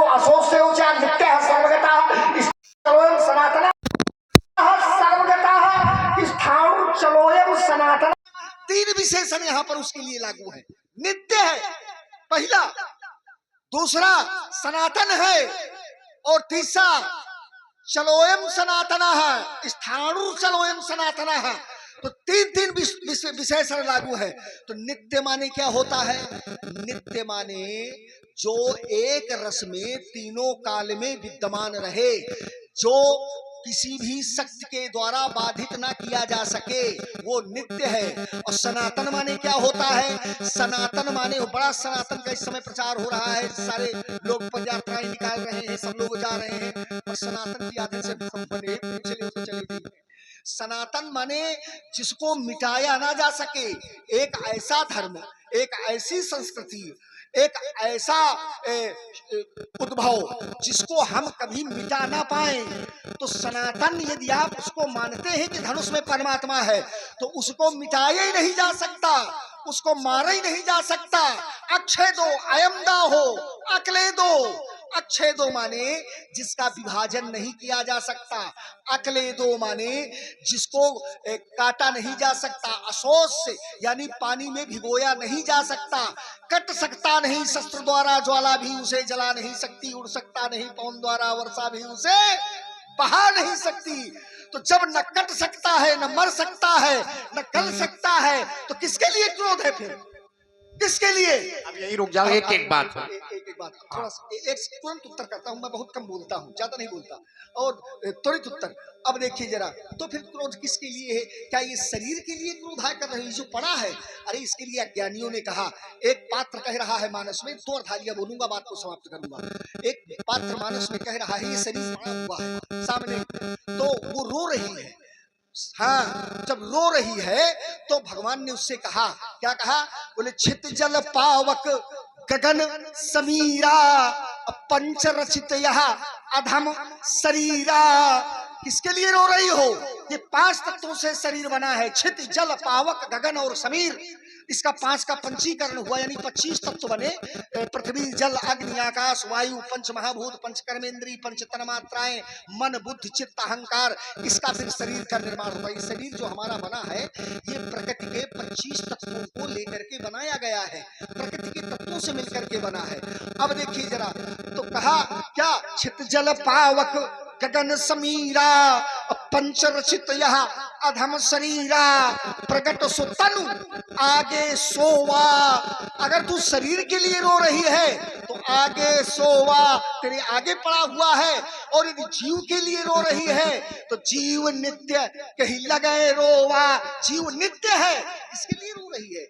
असोच से ऊंचा नित्य सर्वगता चलोयम सनातन सर्वगता स्थाणु चलोयम सनातन। तीन विशेषण यहाँ पर उसके लिए लागू है। नित्य है पहला, दूसरा सनातन है, और तीसरा चलोयम सनातन है, स्थाणु चलोयम सनातन है। तो तीन तीन विशेषण लागू है। तो नित्य माने क्या होता है? नित्य माने जो एक रस में तीनों काल में विद्यमान रहे, जो किसी भी शक्ति के द्वारा बाधित ना किया जा सके, वो नित्य है। और सनातन माने क्या होता है? सनातन माने बड़ा सनातन का इस समय प्रचार हो रहा है, सारे लोग पद यात्राएं निकाल रहे हैं, सब लोग जा रहे हैं, और सनातन की आदत से बने चले गए। सनातन माने जिसको मिटाया ना जा सके, एक ऐसा धर्म, एक ऐसी संस्कृति, एक ऐसा उद्भव जिसको हम कभी मिटा ना पाए। तो सनातन यदि आप उसको मानते हैं कि धनुष में परमात्मा है, तो उसको मिटाया ही नहीं जा सकता, उसको मारा ही नहीं जा सकता। अक्षय दो अयमदा हो अकले दो। अक्षय दो माने जिसका विभाजन नहीं किया जा सकता, अकले दो माने जिसको काटा नहीं जा सकता, असोस से यानी पानी में भिगोया नहीं जा सकता, कट सकता नहीं शस्त्र द्वारा, ज्वाला भी उसे जला नहीं सकती, उड़ सकता नहीं पवन द्वारा, वर्षा भी उसे बहा नहीं सकती। तो जब न कट सकता है, न मर सकता है, न गल सकता है, तो किसके लिए क्रोध है फिर? किसके लिए? अब यही रुक जाओ, एक बात एक बात थोड़ा एक तुरंत उत्तर करता हूं, मैं बहुत कम बोलता हूं, ज्यादा नहीं बोलता, और त्वरित उत्तर। अब देखिए जरा, तो फिर क्रोध किसके लिए है? क्या ये शरीर के लिए क्रोध है कर रही जो पड़ा है? अरे इसके लिए अज्ञानियों ने कहा, एक पात्र कह रहा है मानस में, दो अर्थालियां बोलूंगा, बात को समाप्त करूंगा। एक पात्र मानस में कह रहा है ये शरीर पड़ा हुआ है सामने, तो वो रो रही है। हाँ, जब रो रही है तो भगवान ने उससे कहा, क्या कहा? बोले छित जल पावक गगन समीरा पंच रचित यह अधम शरीरा। किसके लिए रो रही हो? ये 5 तत्वों से शरीर बना है, छित जल पावक गगन और समीर। इसका 5 का पंचीकरण हुआ, यानी 25 तत्व बने, पृथ्वी जल अग्नि आकाश वायु, पंच महाभूत, पंच कर्मेंद्री, पंच तन्मात्राएं, मन बुद्धि चित्त अहंकार। इसका फिर शरीर का निर्माण हुआ। ये शरीर जो हमारा बना है, ये प्रकृति के 25 तत्वों को लेकर के बनाया गया है, प्रकृति के तत्वों से मिलकर के बना है। अब देखिए जरा, तो कहा क्या? छित जल पावक गगन समीरा पंच रचित यह अधम शरीरा प्रकट सो तनु आगे सोवा। अगर तू शरीर के लिए रो रही है तो आगे सोवा, तेरे आगे पड़ा हुआ है। और यदि जीव के लिए रो रही है तो जीव नित्य कहीं लगे रोवा। जीव नित्य है, इसके लिए रो रही है।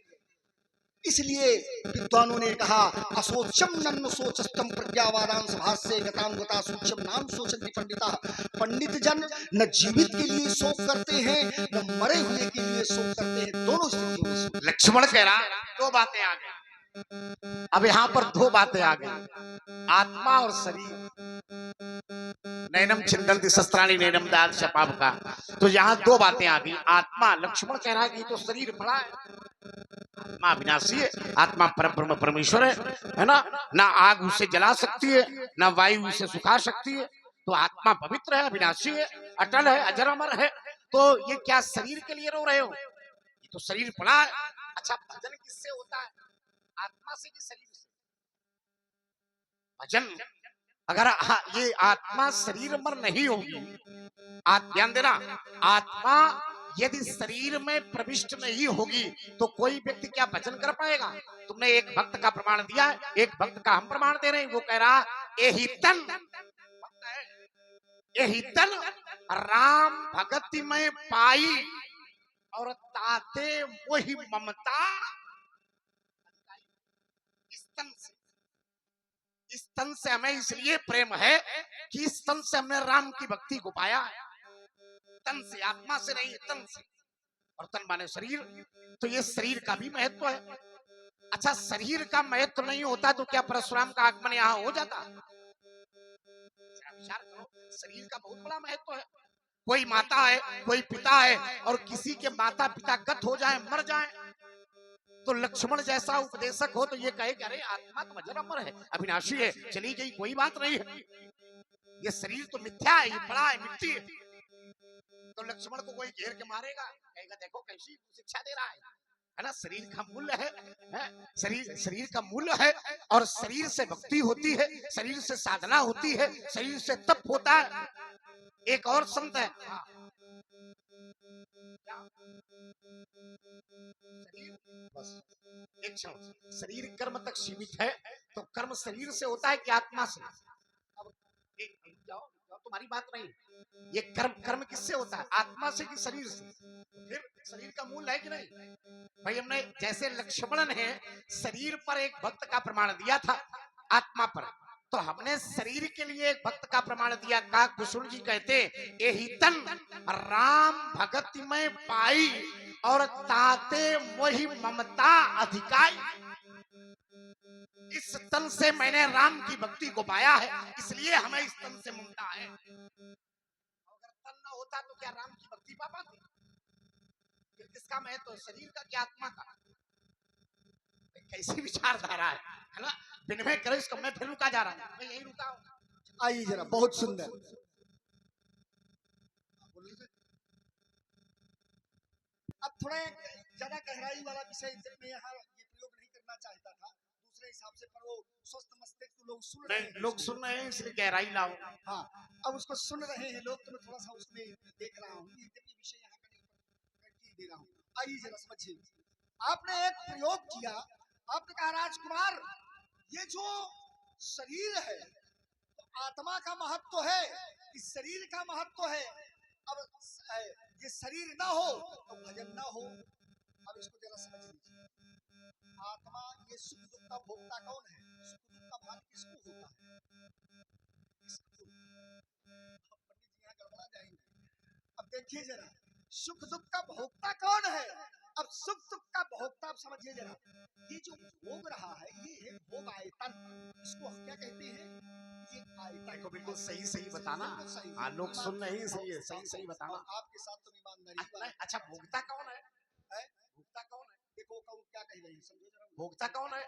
इसलिए विद्वानों ने कहा, असोचम नन्न सोचस्तम प्रज्ञावारांश भाष्ये गताम गता सूक्ष्म नाम सोचन्ति पंडिता। पंडित जन न जीवित के लिए शोक करते हैं, न मरे हुए के लिए शोक करते हैं, दोनों स्थितियों में। लक्ष्मण कह रहा, 2 बातें आ गई। अब यहाँ पर 2 बातें आ गई, आत्मा और शरीर। नैनम छिन्दन्ति शस्त्राणि नैनम दात शपाप का। तो यहाँ 2 बातें आ गई। आत्मा, लक्ष्मण कह रहा है कि तो शरीर पड़ा है, आत्मा विनाशी है, आत्मा परब्रह्म परमेश्वर है ना, ना आग उसे जला सकती है, ना वायु उसे सुखा सकती है। तो आत्मा पवित्र है, विनाशी है, अटल है, अजर अमर है। तो ये क्या शरीर के लिए रो रहे हो? ये तो शरीर पड़ा है। अच्छा, भजन किससे होता है? आत्मा से कि शरीर से? भजन अगर ये आत्मा शरीर मर नहीं होगी, ध्यान देना, आत्मा यदि शरीर में प्रविष्ट नहीं होगी तो कोई व्यक्ति क्या भजन कर पाएगा? तुमने एक भक्त का प्रमाण दिया है, एक भक्त का हम प्रमाण दे रहे हैं। वो कह रहा यही तन राम भगति में पाई और ताते वही ममता इस तन से हमें इसलिए प्रेम है कि इस तन से हमने राम की भक्ति को पाया है। तन से, आत्मा से नहीं, तन से। और तन माने शरीर, तो ये शरीर का भी महत्व है। अच्छा, शरीर का महत्व नहीं होता तो क्या परशुराम का आगमन यहाँ हो जाता? विचार करो, शरीर का बहुत बड़ा महत्व है। कोई माता है, कोई पिता है, और किसी के माता पिता गत हो जाए, मर जाए, तो लक्ष्मण जैसा उपदेशक हो तो ये कहे कि अरे आत्मा तो अजर अमर है, अविनाशी है, चली गई कोई बात नहीं है, ये शरीर तो मिथ्या है, ये पड़ा है, मिट्टी है। तो लक्ष्मण को कोई घेर के मारेगा, कहेगा देखो कैसी शिक्षा दे रहा है ना। शरीर का मूल्य है, शरीर का मूल्य है, और शरीर से भक्ति होती है, शरीर से साधना होती है, शरीर से तप होता है। एक और संत है, बस एक क्षण, शरीर कर्म तक सीमित है, तो कर्म शरीर से होता है कि आत्मा से? अब जाओ, तुम्हारी बात नहीं, ये कर्म किससे होता है, आत्मा से कि शरीर से? फिर शरीर का मूल है कि नहीं? भाई हमने जैसे लक्ष्मण ने शरीर पर एक भक्त का प्रमाण दिया था, आत्मा पर, तो हमने शरीर के लिए एक भक्त का प्रमाण दिया। का कुसुम जी कहते एहि तन राम भगत में पाई और ताते मोहि ममता अधिकाई। इस तन से मैंने राम की भक्ति को पाया है, इसलिए हमें इस तन से ममता है। अगर तन न होता तो क्या राम की भक्ति पा पाते? फिर किसका महत्व, शरीर का क्या आत्मा का? कैसी विचारधारा है ना। विनिमय करो इसको, मैं फिर रुका जा रहा हूं, मैं यही रुका हूं। आइए जरा, बहुत सुंदर। अब थोड़ा ज्यादा गहराई वाला विषय मैं यहाँ ये प्रयोग नहीं करना चाहता था, दूसरे हिसाब से, पर वो स्वस्थ मस्तिष्क लोग सुन रहे हैं, लोग सुन रहे हैं इसलिए गहराई लाओ। हाँ, अब उसको सुन रहे हैं लोग, तो मैं थोड़ा सा उसमें देख रहा हूँ कि विषय यहाँ का दे रहा हूँ। आइए जरा समझिए, आपने एक प्रयोग किया, आपने कहा राजकुमार ये जो शरीर है तो आत्मा का महत्व है, इस शरीर का महत्व है। अब ये शरीर ना हो तो भजन ना हो। अब इसको जरा समझ लीजिए, आत्मा ये सुख दुख का भोक्ता कौन है? सुख दुख का भान किसको होता है? पंडित जी यहाँ गड़बड़ा जाएंगे। अब देखिए जरा, सुख दुख का भोक्ता कौन है? अब सुख दुख का भोक्ता आप समझिए जरा, ये जो भोग रहा है ये है भोग आयतन, इसको हम क्या कहते हैं? ये आयतन को बिल्कुल सही सही बताना। हाँ, लोग सुन रहे हैं इसलिए सही बताना। आपके साथ तो ईमानदारी। अच्छा, भोक्ता कौन है? भोक्ता कौन है? देखो क्या कह रहे हैं, समझो जरा। भोक्ता कौन है?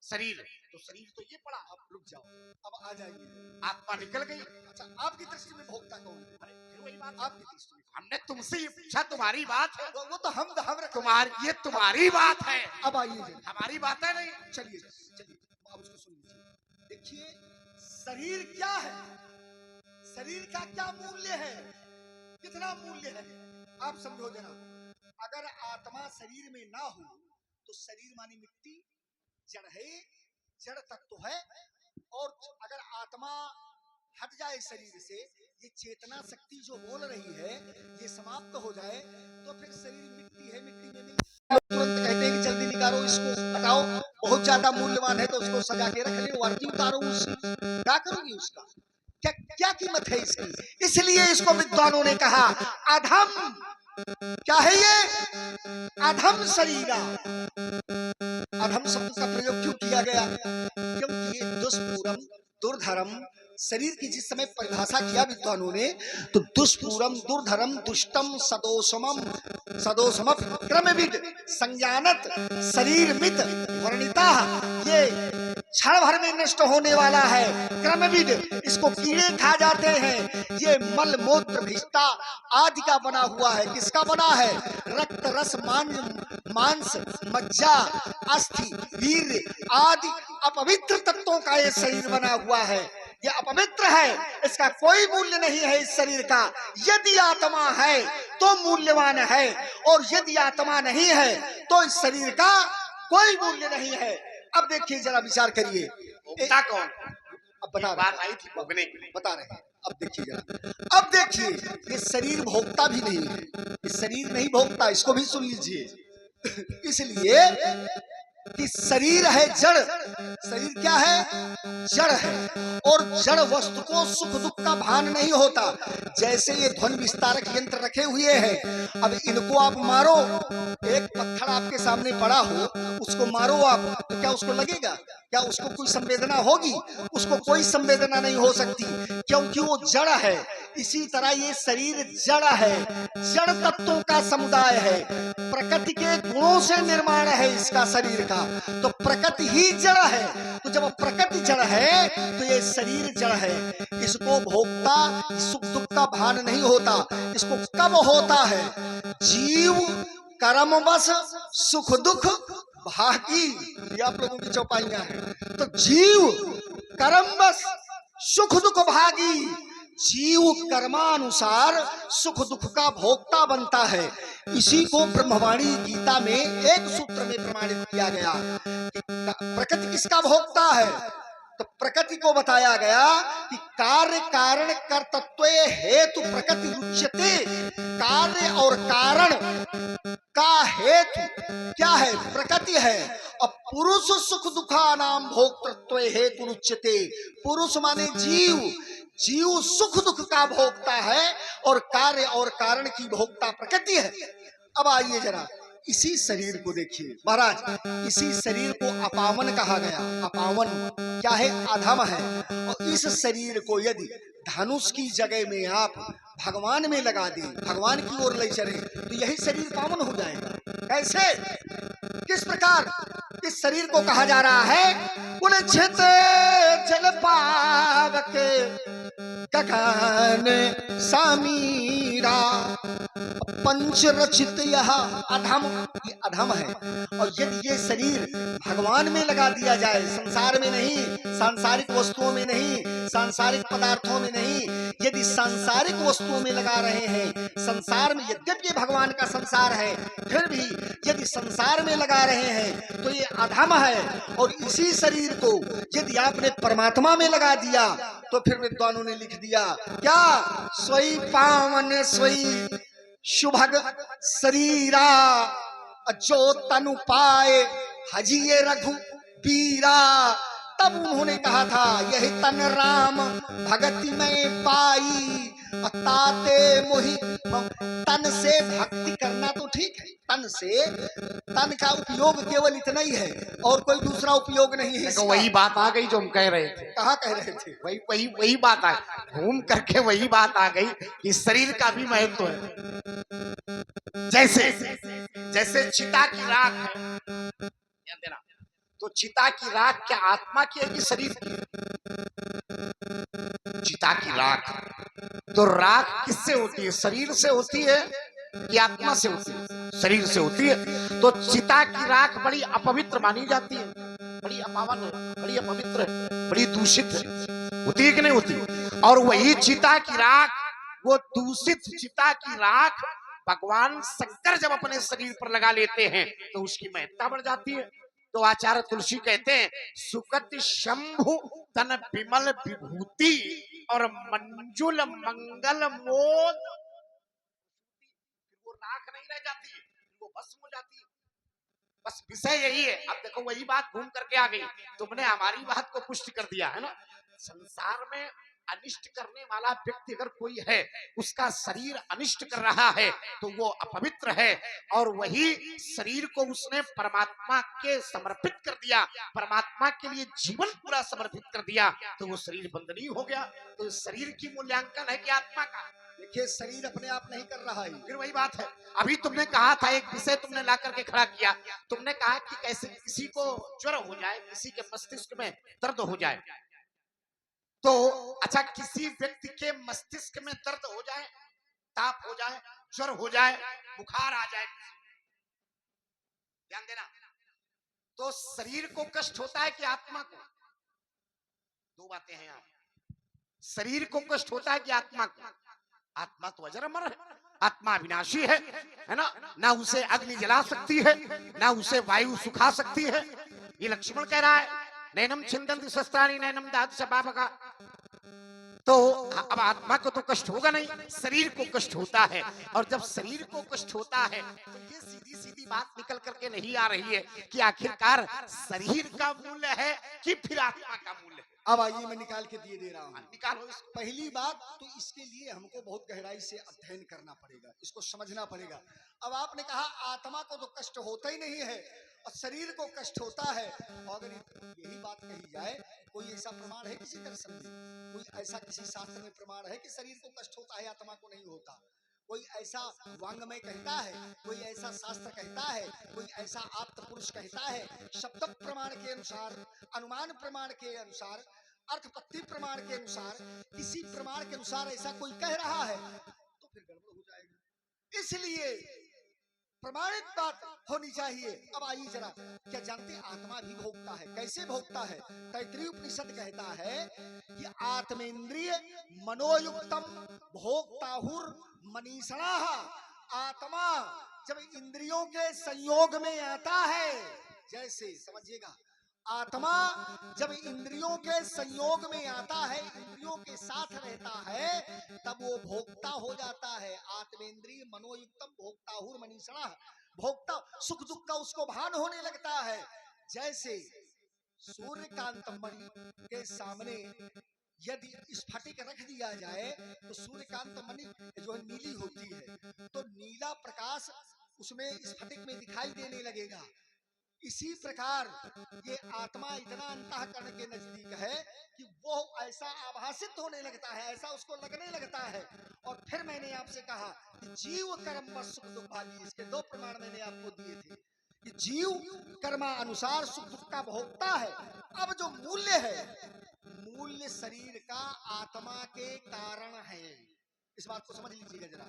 शरीर। तो शरीर तो ये पड़ा। अब रुक जाओ, अब आ जाइए, आत्मा निकल गई। अच्छा, आपकी दृष्टि में भोक्ता कौन है? वही बात, आपकी दृष्टि में। हमने तुमसे ये पूछा, तुम्हारी बात है वो तो हम तुम्हारी, ये तुम्हारी बात है। अब आइए, हमारी बात है नहीं। चलिए अब उसको सुन लीजिए। देखिए शरीर क्या है, शरीर का क्या मूल्य है, कितना मूल्य है, आप समझो जरा। अगर आत्मा शरीर में ना हो तो शरीर मानी मिट्टी, जड़ है, जड़ तत्व है। और अगर आत्मा हट जाए शरीर से, ये चेतना शक्ति जो बोल रही है ये समाप्त हो जाए, तो फिर शरीर मिट्टी है, मिट्टी में तुरंत कहते हैं कि जल्दी निकालो इसको, हटाओ, बहुत ज्यादा मूल्यवान है तो उसको सजा के रख ले, वर्दी उतारो उससे, क्या करोगी उसका? क्या क्या कीमत है इसकी? इसलिए इसको विद्वानों ने कहा अधम। क्या है ये? अधम शरीरा। अधम शब्द का प्रयोग क्यों किया गया? क्योंकि ये दुष्पूरम दुर्धर्म शरीर की जिस समय परिभाषा किया विद्वानों ने, तो दुष्पूरम दुर्धर्म दुष्टम सदोषमम सदोषम क्रमविद संज्ञानत शरीर मित वर्णिता, ये क्षण भर में नष्ट होने वाला है। क्रमविद, इसको कीड़े खा जाते हैं। ये मल मूत्र भिष्टा आदि का बना हुआ है। किसका बना है? रक्त रस मांस मज्जा अस्थि वीर्य आदि अपवित्र तत्वों का ये शरीर बना हुआ है। ये अपवित्र है, इसका कोई मूल्य नहीं है इस शरीर का। यदि आत्मा है तो मूल्यवान है, और यदि आत्मा नहीं है तो इस शरीर का कोई मूल्य नहीं है। अब देखिए जरा, विचार करिए, भोक्ता कौन? अब बता बात आई थी भोगने की, बता रहे हैं। अब देखिए जरा, अब देखिए, ये शरीर भोक्ता भी नहीं है, ये शरीर नहीं भोक्ता, इसको भी सुन लीजिए। इसलिए कि शरीर है जड़, शरीर क्या है? जड़ है, और जड़ वस्तु को सुख दुख का भान नहीं होता। जैसे ये ध्वनि विस्तारक यंत्र रखे हुए हैं, अब इनको आप मारो, एक पत्थर आपके सामने पड़ा हो, उसको मारो आप, तो क्या उसको लगेगा? क्या उसको कोई संवेदना होगी? उसको कोई संवेदना नहीं हो सकती, क्योंकि वो जड़ है। इसी तरह ये शरीर जड़ है, जड़ तत्वों का समुदाय है, प्रकृति के गुणों से निर्माण है इसका शरीर का। तो प्रकृति ही जड़ है, तो जब प्रकृति जड़ है तो ये शरीर जड़ है। इसको भोक्ता सुख दुख का भान नहीं होता। इसको कब होता है? जीव कर्मवश सुख दुख भागी, ये आप लोगों की चौपाइयां हैं। तो जीव कर्मवश सुख दुख भागी, जीव कर्मानुसार सुख दुख का भोक्ता बनता है। इसी को ब्रह्मवाणी गीता में एक सूत्र में प्रमाणित किया गया कि प्रकृति किसका भोक्ता है। तो प्रकृति को बताया गया कि कार्य कारण कर्तृत्व हेतु प्रकृति रुच्यते। कार्य और कारण का हेतु क्या है? प्रकृति है। और पुरुष सुख दुखा नाम भोक्तृत्व हेतु रुच्यते। पुरुष माने जीव, जीव सुख दुख का भोक्ता है और कार्य और कारण की भोक्ता प्रकृति है। अब आइए जरा इसी शरीर को देखिए महाराज, इसी शरीर को अपावन कहा गया। अपावन क्या है? अधम है। और इस शरीर को यदि धनुष की जगह में आप भगवान में लगा दें, भगवान की ओर ले चले, तो यही शरीर पावन हो जाएगा। कैसे, किस प्रकार? इस शरीर को कहा जा रहा है उलझित जल पावक गगन समीरा पंच रचित यह अधम। ये अधम है। और यदि ये शरीर भगवान में लगा दिया जाए, संसार में नहीं, सांसारिक वस्तुओं में नहीं, सांसारिक पदार्थों में नहीं, यदि सांसारिक वस्तुओं में लगा रहे हैं, संसार में यद्यपि ये भगवान का संसार है, फिर भी यदि संसार में लगा रहे हैं तो ये अधम है। और इसी शरीर को यदि आपने परमात्मा में लगा दिया तो फिर विद्वानों ने लिख दिया क्या? सोई पावन सोई शुभग शरीरा जो तनु पाए हजिए रघु बीरा। तब उन्होंने कहा था यही तन राम भगति में पाई। ताते मोहि तन से भक्ति करना तो ठीक है, तन से, तन का उपयोग केवल इतना ही है और कोई दूसरा उपयोग नहीं है। तो वही बात आ गई जो हम कह रहे थे। कहाँ कह रहे थे? वही बात आ गई, घूम करके वही बात आ गई कि शरीर का भी महत्व है। जैसे चिता की राख है, ध्यान देना, तो चिता की राख क्या आत्मा की है कि शरीर की? चिता की राख, तो राख किससे होती है? शरीर से होती है कि आत्मा से होती है? शरीर से होती है। तो चिता की राख बड़ी अपवित्र मानी जाती है, बड़ी अपावन है, बड़ी अपवित्र है, बड़ी दूषित है, होती है कि नहीं होती? और वही चिता की राख, वो दूषित चिता की राख भगवान शंकर जब अपने शरीर पर लगा लेते हैं तो उसकी महत्ता बढ़ जाती है। तो आचार्य तुलसी कहते हैं सुकत शंभु तन विमल विभूति और मंजुल मंगल मोद। वो राख नहीं रह जाती, वो भस्म हो जाती है। बस विषय यही है। अब देखो वही बात घूम करके आ गई, तुमने हमारी बात को पुष्ट कर दिया है ना। संसार में अनिष्ट करने वाला व्यक्ति अगर कोई है, उसका शरीर अनिष्ट कर रहा है तो वो अपवित्र है। और वही शरीर को उसने परमात्मा के समर्पित कर दिया, परमात्मा के लिए जीवन पूरा समर्पित कर दिया, तो वो शरीर बंदनीय हो गया। तो शरीर की मूल्यांकन है कि आत्मा का? देखिए शरीर अपने आप नहीं कर रहा है। फिर वही बात है, अभी तुमने कहा था, एक विषय तुमने ला करके खड़ा किया, तुमने कहा कि कैसे किसी को ज्वर हो जाए, किसी के मस्तिष्क में दर्द हो जाए, तो अच्छा किसी व्यक्ति के मस्तिष्क में दर्द हो जाए, ताप हो जाए, ज्वर हो जाए, बुखार आ जाए, ध्यान देना, तो शरीर को कष्ट होता है कि आत्मा को? दो बातें हैं यहाँ। शरीर को कष्ट होता है कि आत्मा को? आत्मा तो अजर अमर है, आत्मा अविनाशी है ना, ना उसे अग्नि जला सकती है, ना उसे वायु सुखा सकती है। ये लक्ष्मण कह रहा है नैनम छिंदन्ति शस्त्राणि नैनम दहति शपावका। तो अब आत्मा को तो कष्ट होगा नहीं, शरीर को कष्ट होता है। और जब शरीर को कष्ट होता है तो ये सीधी सीधी बात निकल करके नहीं आ रही है कि आखिरकार शरीर का मूल्य है कि फिर आत्मा का मूल्य है? अब आइए मैं निकाल के दिए दे रहा हूँ। निकालो इसको। पहली बात तो इसके लिए हमको बहुत गहराई से अध्ययन करना पड़ेगा, इसको समझना पड़ेगा। अब आपने कहा आत्मा को तो कष्ट होता ही नहीं है और शरीर को कष्ट होता है। और अगर यही बात कही जाए, कोई ऐसा प्रमाण है किसी दर्शन में, कोई ऐसा किसी शास्त्र में प्रमाण है कि शरीर को कष्ट होता है आत्मा को नहीं होता? कोई ऐसा वांग्मय कहता है, कोई ऐसा शास्त्र कहता है, कोई ऐसा आप्त पुरुष कहता है? शब्द प्रमाण के अनुसार, अनुमान प्रमाण के अनुसार, अर्थपत्ति प्रमाण के अनुसार, किसी प्रमाण के अनुसार ऐसा कोई कह रहा है तो फिर गड़बड़ हो जाएगा। इसलिए प्रमाणित बात होनी चाहिए। अब आइए जरा, क्या जानते हैं आत्मा भी भोगता है? कैसे भोगता है? तैत्तिरीय उपनिषद कहता है कि आत्मेंद्रिय मनोयुक्तम भोक्ताहुर मनीषणा। आत्मा जब इंद्रियों के संयोग में आता है, जैसे समझिएगा, आत्मा जब इंद्रियों के संयोग में आता है, इंद्रियों के साथ रहता है, तब वो भोक्ता हो जाता है। आत्मेंद्रिय मनोयुक्तम भोक्ताहुर मनीषणा। भोक्ता, सुख दुख का उसको भान होने लगता है। जैसे सूर्यकांत मणि के सामने यदि स्फटिक रख दिया जाए तो सूर्यकांत मणि जो है नीली होती है, तो नीला प्रकाश उसमें स्फटिक में दिखाई देने लगेगा। इसी प्रकार ये आत्मा इतना अंतःकरण के नजदीक है कि वो ऐसा आभासित होने लगता है, ऐसा उसको लगने लगता है। और फिर मैंने आपसे कहा कि जीव कर्म व सुख दुख भागी, इसके दो प्रमाण मैंने आपको दिए थे कि जीव कर्मा अनुसार सुख दुख का भोगता है। अब जो मूल्य है, मूल्य शरीर का आत्मा के कारण है। इस बात को समझ लीजिएगा जरा।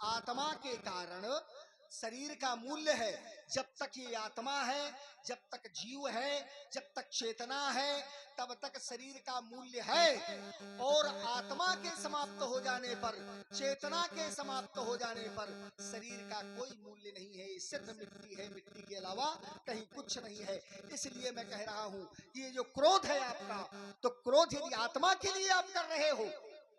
आत्मा के कारण शरीर का मूल्य है। जब तक ये आत्मा है, जब तक जीव है, जब तक चेतना है, तब तक शरीर का मूल्य है। और आत्मा के समाप्त हो जाने पर, चेतना के समाप्त हो जाने पर शरीर का कोई मूल्य नहीं है। सिर्फ मिट्टी है, मिट्टी के अलावा कहीं कुछ नहीं है। इसलिए मैं कह रहा हूं, ये जो क्रोध है आपका, तो क्रोध यदि आत्मा के लिए आप कर रहे हो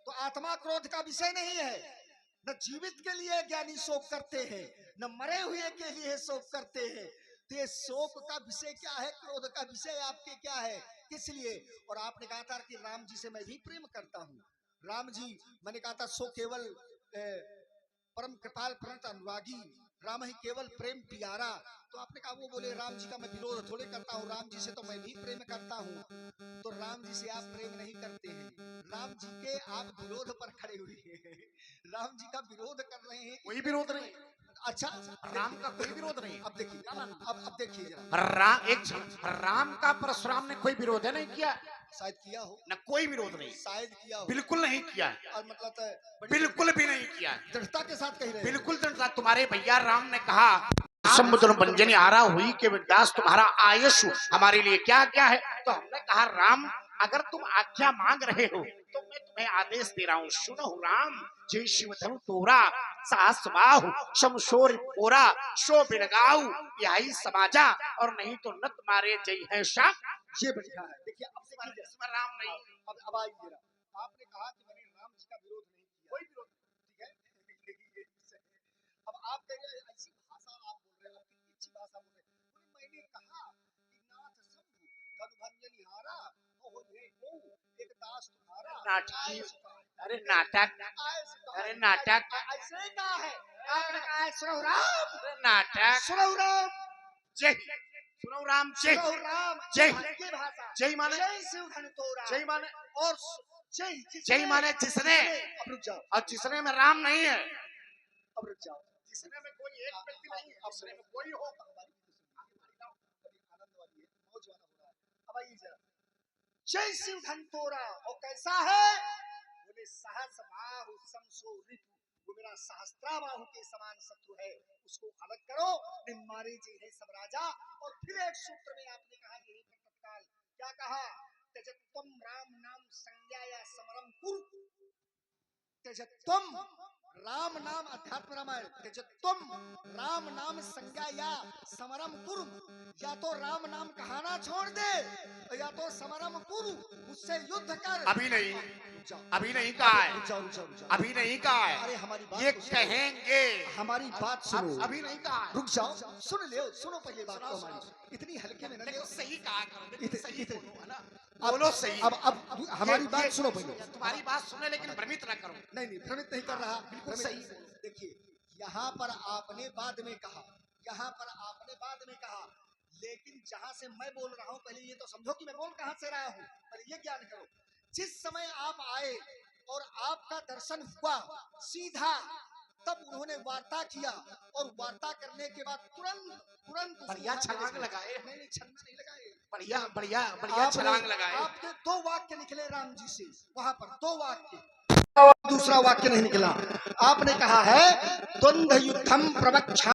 तो आत्मा क्रोध का विषय नहीं है। न जीवित के लिए ज्ञानी शोक करते हैं, न मरे हुए के लिए शोक करते हैं। तो ये शोक का विषय क्या है, क्रोध का विषय आपके क्या है, किस लिए? और आपने कहा था कि राम जी से मैं भी प्रेम करता हूँ। राम जी, मैंने कहा था, सो केवल परम कृपाल प्रणत अनुरागी, राम ही केवल प्रेम प्यारा। तो आपने कहा, वो बोले राम जी का मैं विरोध थोड़े करता हूँ, राम जी से तो मैं भी प्रेम करता हूँ। तो राम जी से आप प्रेम नहीं करते हैं, राम जी के आप विरोध पर खड़े हुए हैं। राम जी का विरोध कर रहे हैं। कोई विरोध नहीं। अच्छा, राम का कोई विरोध नहीं। अब देखिए, अब देखिए जरा। राम का परशुराम ने कोई विरोध नहीं किया। शायद किया हो, न कोई विरोध नहीं, शायद किया हो, बिल्कुल नहीं किया। और मतलब बिल्कुल भी नहीं किया, दृढ़ता के साथ कह रहे हैं। बिल्कुल दृढ़ता। तुम्हारे भैया राम ने कहा, समुद्र बंजनी आरा हुई के विदास तुम्हारा आयुष हमारे लिए क्या क्या है? तो हमने कहा, राम अगर तुम आज्ञा मांग रहे हो तो मैं तुम्हें आदेश दे रहा हूँ, सुनो राम। जय शिव धनु तोरा साहस बाहु शमशोर पोरा शो बिड़गाऊ यही समाजा, और नहीं तो न तुम्हारे जय है शाह। ये बढ़िया है। देखिए, अब देखिए इसमें राम नहीं। अब आइए जरा। आपने कहा कि मैंने राम जी का विरोध नहीं किया, कोई विरोध नहीं, ठीक है। अब आप कह रहे हैं ऐसी भाषा आप बोल रहे हैं, आप कितनी अच्छी भाषा बोल रहे हैं। मैंने कहा कि नाथ शंभु धनुभंजन हारा, ओहो ये को एक दास तुम्हारा। नाटक, अरे नाटक, अरे नाटक ऐसे कहा है। आपने कहा है सुनो राम, नाटक, सुनो राम, जय सुनो राम, जय सुनो राम। जय ये भाषा, जय माने, जय शिव धनु तोरा, जय माने, और जय माने जिसने, अब रुक जाओ, और जिसने में राम नहीं है। अब रुक जाओ। जिसने में कोई एक व्यक्ति नहीं है, जिसने में कोई हो। आनंद वाली है, मौज वाला हो रहा है। अब आइए जरा। जय शिव धन तोरा, और कैसा है? बोले सहस बाहु समसो रिपु, वो मेरा सहस्त्राबाहु के समान शत्रु है, उसको अलग करो। निम्मारे जी है सब राजा। और फिर एक सूत्र में आपने कहा, यही तत्काल क्या कहा? त्यजत्वम राम नाम संज्ञाया समरम कुरु। त्यजत्वम राम नाम, अध्यात्म रामायण, त्यजत्वम राम नाम संज्ञा या समरम कुरु। या तो राम नाम कहाना छोड़ दे, या तो समरम कुरु, उससे युद्ध कर। अभी नहीं, अभी नहीं कहा है, रुक जाओ। अभी नहीं कहा है। अरे हमारी बात ये तो सुनो। कहेंगे, हमारी बात सुनो। अभी नहीं कहा है। रुक जाओ, सुन ले, सुनो पहले बात को हमारी। इतनी हल्के में न ले। सही कहा करो, सही बोलो, है ना। बोलो सही। अब हमारी बात सुनो पहले। तुम्हारी बात सुने लेकिन भ्रमित ना करो। नहीं भ्रमित नहीं कर रहा, बिल्कुल भ्रमित सही। देखिए यहाँ पर आपने बाद में कहा, यहाँ पर आपने बाद में कहा, लेकिन जहां से मैं बोल रहा हूं पहले ये तो समझो कि मैं बोल कहां से रहा हूं, पर ये ज्ञान करो। जिस समय आप आए और आपका दर्शन हुआ सीधा, तब उन्होंने वार्ता किया और वार्ता करने के बाद तुरंत तुरंत बढ़िया छलांग लगाए। नहीं छलांग नहीं लगाए, बढ़िया बढ़िया बढ़िया छलांग लगाए। आपके 2 वाक्य निकले राम जी से, वहां पर 2 वाक्य, दूसरा वाक्य नहीं निकला। आपने कहा है द्वंद्व युद्धम प्रवक्षा